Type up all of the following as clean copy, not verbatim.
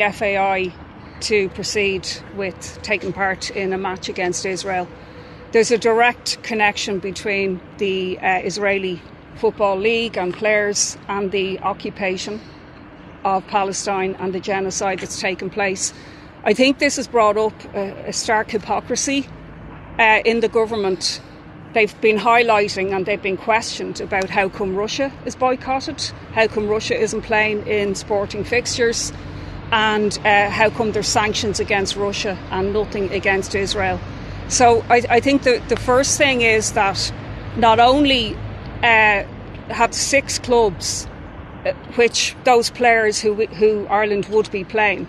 FAI to proceed with taking part in a match against Israel. There's a direct connection between the Israeli Football League and players and the occupation of Palestine and the genocide that's taken place. I think this has brought up a stark hypocrisy in the government. They've been highlighting and they've been questioned about how come Russia is boycotted, how come Russia isn't playing in sporting fixtures, and how come there's sanctions against Russia and nothing against Israel. So I think the first thing is that not only have 6 clubs, which those players who Ireland would be playing,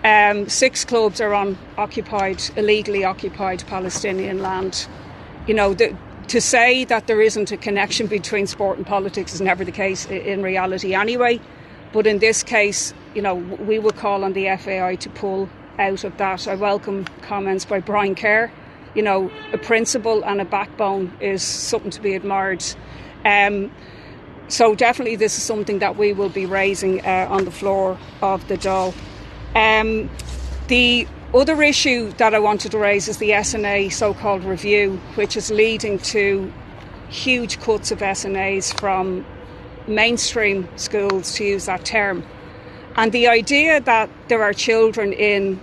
6 clubs are on illegally occupied Palestinian land. You know, to say that there isn't a connection between sport and politics is never the case in reality anyway. But in this case, you know, we will call on the FAI to pull out of that. I welcome comments by Brian Kerr. You know, a principle and a backbone is something to be admired. So definitely this is something that we will be raising on the floor of the Dáil. The other issue that I wanted to raise is the SNA so-called review, which is leading to huge cuts of SNAs from mainstream schools, to use that term. And the idea that there are children in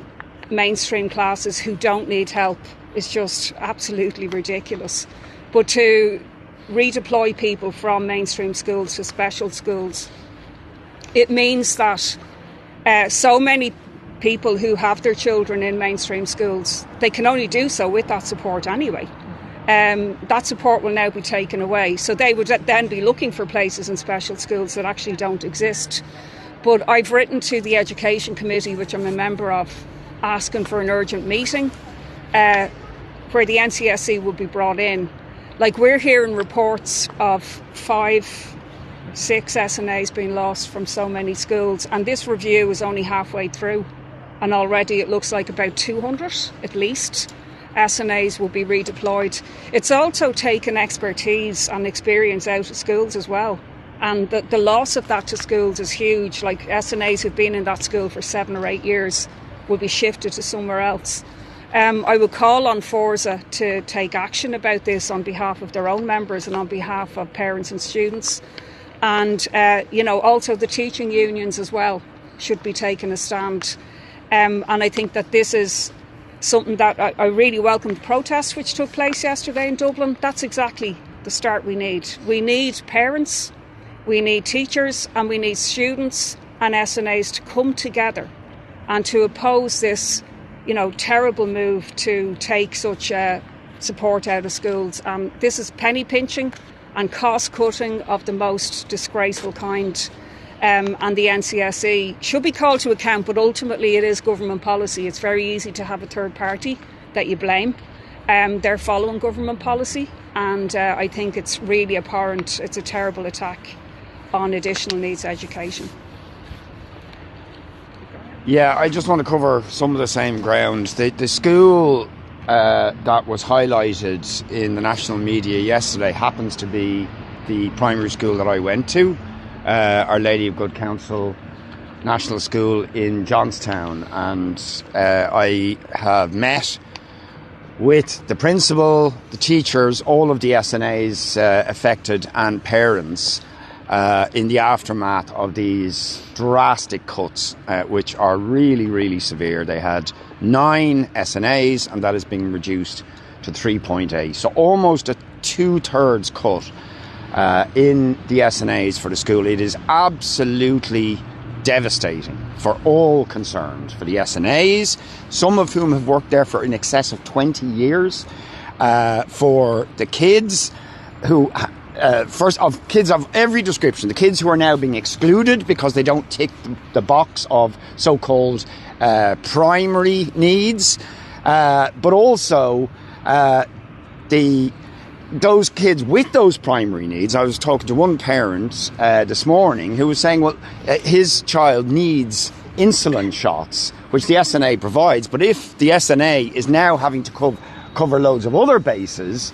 mainstream classes who don't need help is just absolutely ridiculous. But to redeploy people from mainstream schools to special schools, it means that so many people who have their children in mainstream schools, they can only do so with that support anyway. That support will now be taken away. So they would then be looking for places in special schools that actually don't exist. But I've written to the Education Committee, which I'm a member of, asking for an urgent meeting where the NCSE will be brought in. Like, we're hearing reports of 5, 6 SNAs being lost from so many schools, and this review is only halfway through, and already it looks like about 200 at least SNAs will be redeployed. It's also taken expertise and experience out of schools as well, and the loss of that to schools is huge. Like, SNAs who've been in that school for 7 or 8 years will be shifted to somewhere else. I would call on Forza to take action about this on behalf of their own members and on behalf of parents and students. And, also the teaching unions as well should be taking a stand. And I think that this is something that I really welcome the protests which took place yesterday in Dublin. That's exactly the start we need. We need parents, we need teachers, and we need students and SNAs to come together and to oppose this terrible move to take such support out of schools. This is penny pinching and cost cutting of the most disgraceful kind. And the NCSE should be called to account, but ultimately it is government policy. It's very easy to have a third party that you blame. They're following government policy, and I think it's really abhorrent. It's a terrible attack on additional needs education. Yeah, I just want to cover some of the same ground. The school that was highlighted in the national media yesterday happens to be the primary school that I went to, Our Lady of Good Counsel National School in Johnstown. And I have met with the principal, the teachers, all of the SNAs affected and parents in the aftermath of these drastic cuts, which are really, really severe. They had 9 SNAs and that is being reduced to 3.8. So almost a 2/3 cut in the SNAs for the school. It is absolutely devastating for all concerned, for the SNAs, some of whom have worked there for in excess of 20 years, for the kids who... kids of every description, the kids who are now being excluded because they don't tick the box of so-called primary needs, but also those kids with those primary needs. I was talking to one parent this morning who was saying, well, his child needs insulin shots, which the SNA provides, but if the SNA is now having to cover loads of other bases,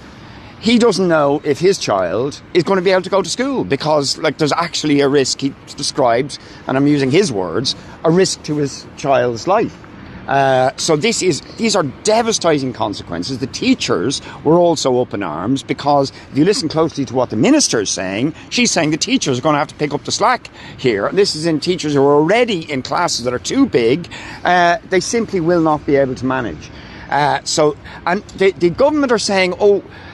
he doesn't know if his child is going to be able to go to school because, like, there's actually a risk. He described, and I'm using his words, a risk to his child's life. So these are devastating consequences. The teachers were also up in arms because if you listen closely to what the minister is saying, she's saying the teachers are going to have to pick up the slack here. And this is in teachers who are already in classes that are too big. They simply will not be able to manage. And the government are saying,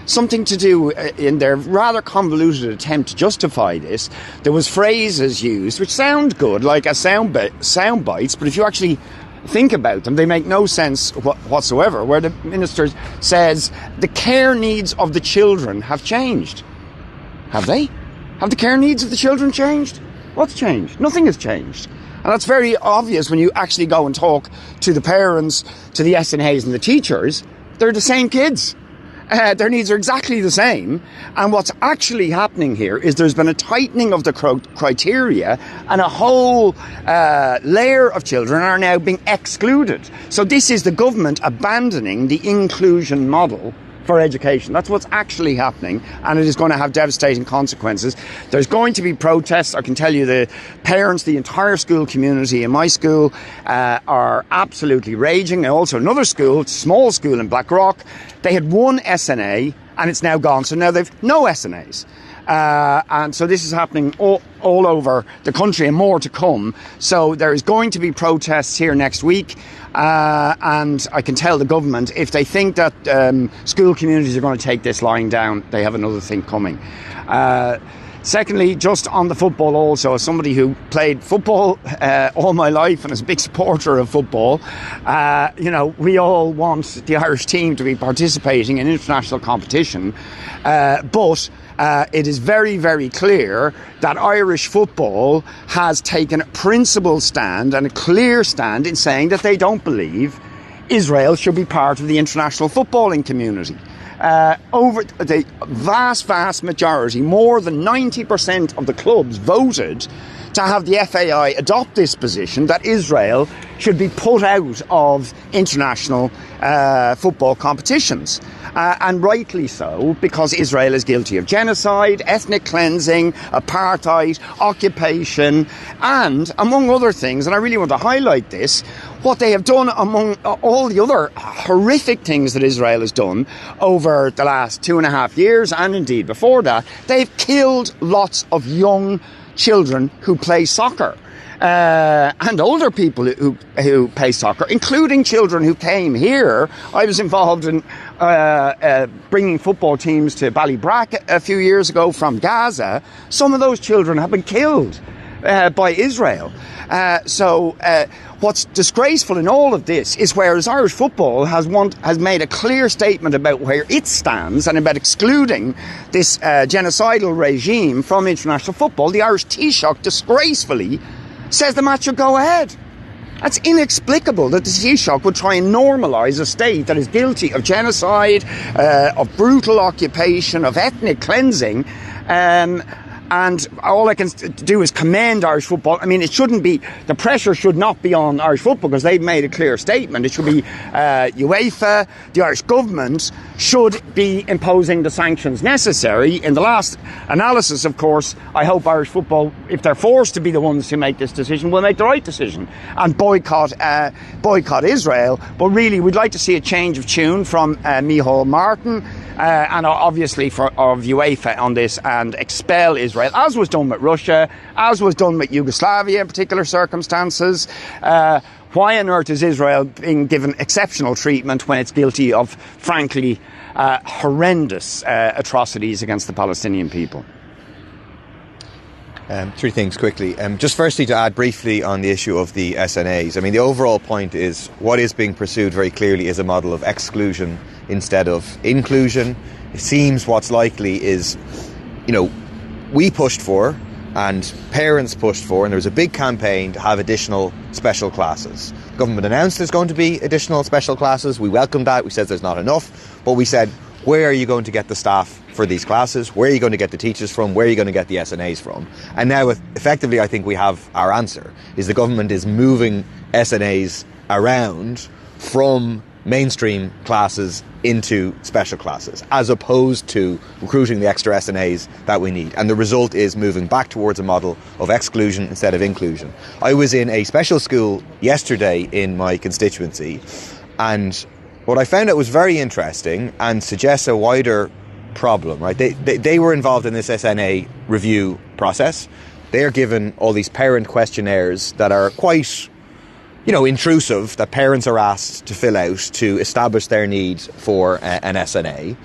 something to do in their rather convoluted attempt to justify this. There was phrases used which sound good, like a sound bites, but if you actually think about them, they make no sense whatsoever, where the minister says the care needs of the children have changed. Have they? Have the care needs of the children changed? What's changed? Nothing has changed. And that's very obvious when you actually go and talk to the parents, to the SNAs and the teachers. They're the same kids. Their needs are exactly the same. And what's actually happening here is there's been a tightening of the criteria, and a whole layer of children are now being excluded. So this is the government abandoning the inclusion model for education. That's what's actually happening, and it is going to have devastating consequences. There's going to be protests. I can tell you the parents, the entire school community in my school are absolutely raging. And also another school, small school in Blackrock, they had one SNA and it's now gone. So now they've no SNAs. And so this is happening all over the country, and more to come. So there is going to be protests here next week. And I can tell the government, if they think that school communities are going to take this lying down, they have another thing coming. Secondly, just on the football also, as somebody who played football all my life and is a big supporter of football, we all want the Irish team to be participating in international competition. But it is very, very clear that Irish football has taken a principled stand and a clear stand in saying that they don't believe Israel should be part of the international footballing community. Over the vast majority, more than 90% of the clubs voted to have the FAI adopt this position that Israel should be put out of international football competitions. And rightly so, because Israel is guilty of genocide, ethnic cleansing, apartheid, occupation, and, among other things, and I really want to highlight this, what they have done among all the other horrific things that Israel has done over the last 2.5 years, and indeed before that, they've killed lots of young children who play soccer. And older people who play soccer, including children who came here. I was involved in bringing football teams to Ballybrack a few years ago from Gaza. Some of those children have been killed by Israel. So what's disgraceful in all of this is whereas Irish football has made a clear statement about where it stands and about excluding this genocidal regime from international football, the Irish Taoiseach disgracefully says the match should go ahead. That's inexplicable that the Taoiseach would try and normalise a state that is guilty of genocide, of brutal occupation, of ethnic cleansing, and all I can do is commend Irish football. I mean, it shouldn't be, the pressure should not be on Irish football because they've made a clear statement. It should be UEFA, the Irish government should be imposing the sanctions necessary. In the last analysis, of course, I hope Irish football, if they're forced to be the ones to make this decision, will make the right decision and boycott Israel. But really, we'd like to see a change of tune from Micheál Martin and obviously of UEFA on this, and expel Israel, as was done with Russia, as was done with Yugoslavia in particular circumstances. Why on earth is Israel being given exceptional treatment when it's guilty of, frankly, horrendous atrocities against the Palestinian people? Three things quickly. Just firstly, to add briefly on the issue of the SNAs. I mean, the overall point is what is being pursued very clearly is a model of exclusion instead of inclusion. It seems what's likely is, we pushed for and parents pushed for, and there was a big campaign to have additional special classes. The government announced there's going to be additional special classes. We welcomed that. We said there's not enough, but we said, where are you going to get the staff for these classes? Where are you going to get the teachers from? Where are you going to get the SNAs from? And now, effectively, I think we have our answer, is the government is moving SNAs around from mainstream classes into special classes, as opposed to recruiting the extra SNAs that we need. And the result is moving back towards a model of exclusion instead of inclusion. I was in a special school yesterday in my constituency, and what I found out was very interesting and suggests a wider problem, right? They were involved in this SNA review process. They are given all these parent questionnaires that are quite, intrusive, that parents are asked to fill out to establish their need for an SNA.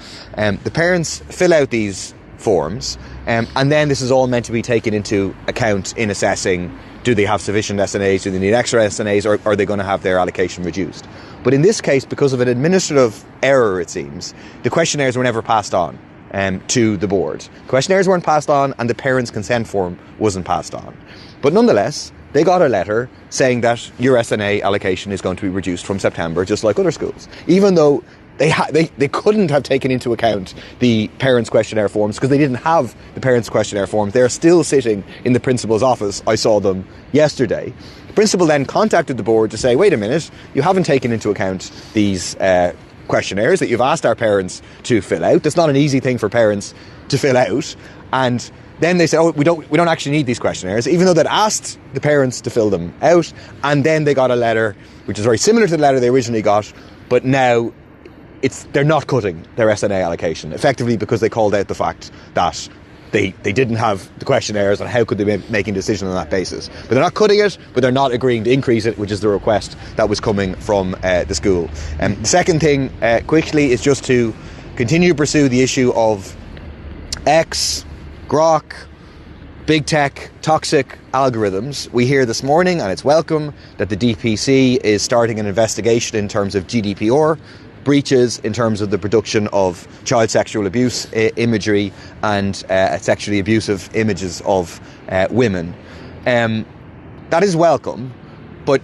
The parents fill out these forms, and then this is all meant to be taken into account in assessing, do they have sufficient SNAs, do they need extra SNAs, or are they going to have their allocation reduced? But in this case, because of an administrative error, it seems, the questionnaires were never passed on to the board. Questionnaires weren't passed on, and the parents' consent form wasn't passed on. But nonetheless, they got a letter saying that your SNA allocation is going to be reduced from September, just like other schools, even though they couldn't have taken into account the parents' questionnaire forms because they didn't have the parents' questionnaire forms. They're still sitting in the principal's office. I saw them yesterday. The principal then contacted the board to say, wait a minute, you haven't taken into account these questionnaires that you've asked our parents to fill out. That's not an easy thing for parents to fill out. And then they said, we don't actually need these questionnaires, even though they'd asked the parents to fill them out. And then they got a letter, which is very similar to the letter they originally got, but now they're not cutting their SNA allocation, effectively because they called out the fact that they didn't have the questionnaires, and how could they be making a decision on that basis. But they're not cutting it, but they're not agreeing to increase it, which is the request that was coming from the school. The second thing, quickly, is just to continue to pursue the issue of X, Grok, big tech, toxic algorithms. We hear this morning, and it's welcome, that the DPC is starting an investigation in terms of GDPR breaches, in terms of the production of child sexual abuse imagery and sexually abusive images of women. That is welcome, but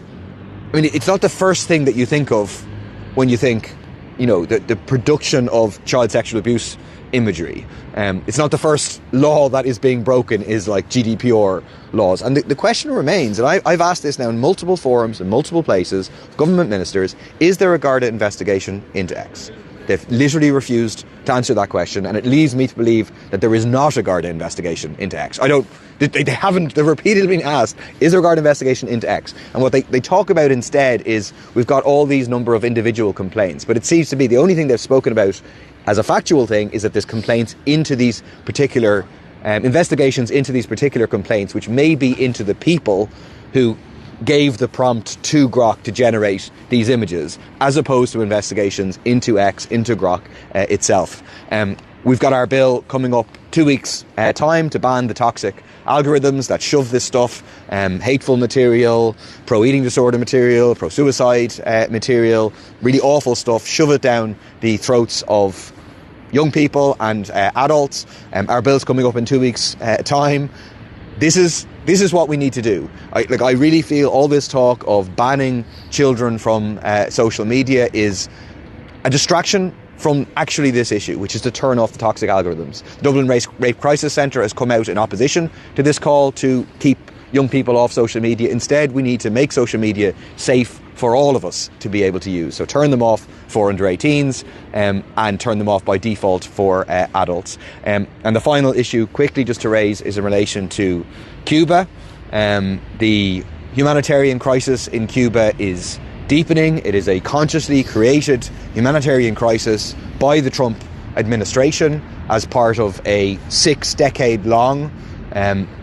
it's not the first thing that you think of when you think, the production of child sexual abuse imagery. It's not the first law that is being broken is like GDPR laws. And the question remains, and I've asked this now in multiple forums, in multiple places, government ministers, is there a Garda investigation into X? They've literally refused to answer that question, and it leads me to believe that there is not a Garda investigation into X. They've repeatedly been asked, is there a Garda investigation into X? And what they talk about instead is, we've got all these number of individual complaints, but it seems to be the only thing they've spoken about as a factual thing is that there's complaints into these particular investigations into these particular complaints, which may be into the people who gave the prompt to Grok to generate these images, as opposed to investigations into X, into Grok itself. We've got our bill coming up 2 weeks' time to ban the toxic algorithms that shove this stuff, hateful material, pro-eating disorder material, pro-suicide material, really awful stuff, shove it down the throats of young people and adults. Our bill's coming up in 2 weeks' time. This is what we need to do. I really feel all this talk of banning children from social media is a distraction from actually this issue, which is to turn off the toxic algorithms. The Dublin Rape Crisis Centre has come out in opposition to this call to keep young people off social media. Instead, we need to make social media safe for all of us to be able to use. So turn them off for under 18s and turn them off by default for adults. And the final issue, quickly just to raise, is in relation to Cuba. The humanitarian crisis in Cuba is deepening. It is a consciously created humanitarian crisis by the Trump administration as part of a 6-decade-long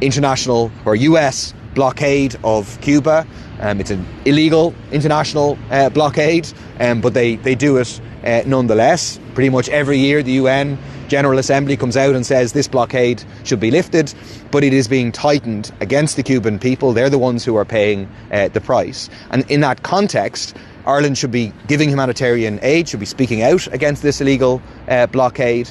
international or US blockade of Cuba. It's an illegal international blockade, but they do it nonetheless. Pretty much every year the UN General Assembly comes out and says this blockade should be lifted, but it is being tightened against the Cuban people. They're the ones who are paying the price. And in that context, Ireland should be giving humanitarian aid, should be speaking out against this illegal blockade.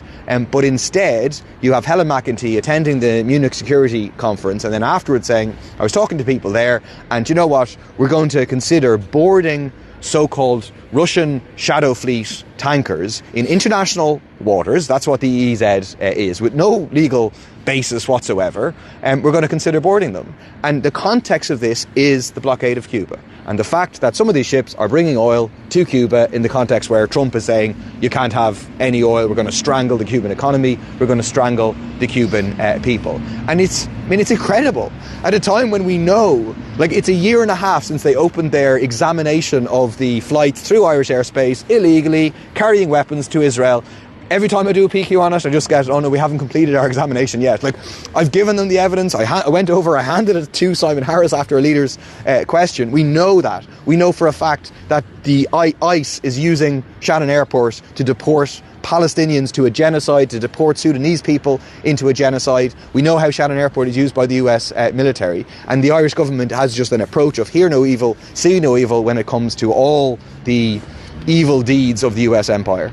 But instead, you have Helen McEntee attending the Munich Security Conference and then afterwards saying, I was talking to people there, and you know what, we're going to consider boarding so-called Russian shadow fleet tankers in international waters, that's what the EEZ is, with no legal basis whatsoever, we're going to consider boarding them. And the context of this is the blockade of Cuba. And the fact that some of these ships are bringing oil to Cuba in the context where Trump is saying you can't have any oil, we're going to strangle the Cuban economy, we're going to strangle the Cuban people. And it's incredible. At a time when we know, like, it's a year and a half since they opened their examination of the flights through Irish airspace illegally, carrying weapons to Israel. Every time I do a PQ on it, I just get, oh no, we haven't completed our examination yet. Like, I've given them the evidence, I went over, I handed it to Simon Harris after a leader's question. We know that. We know for a fact that the ICE is using Shannon Airport to deport Palestinians to a genocide, to deport Sudanese people into a genocide. We know how Shannon Airport is used by the US military. And the Irish government has just an approach of hear no evil, see no evil when it comes to all the evil deeds of the US empire.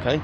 Okay.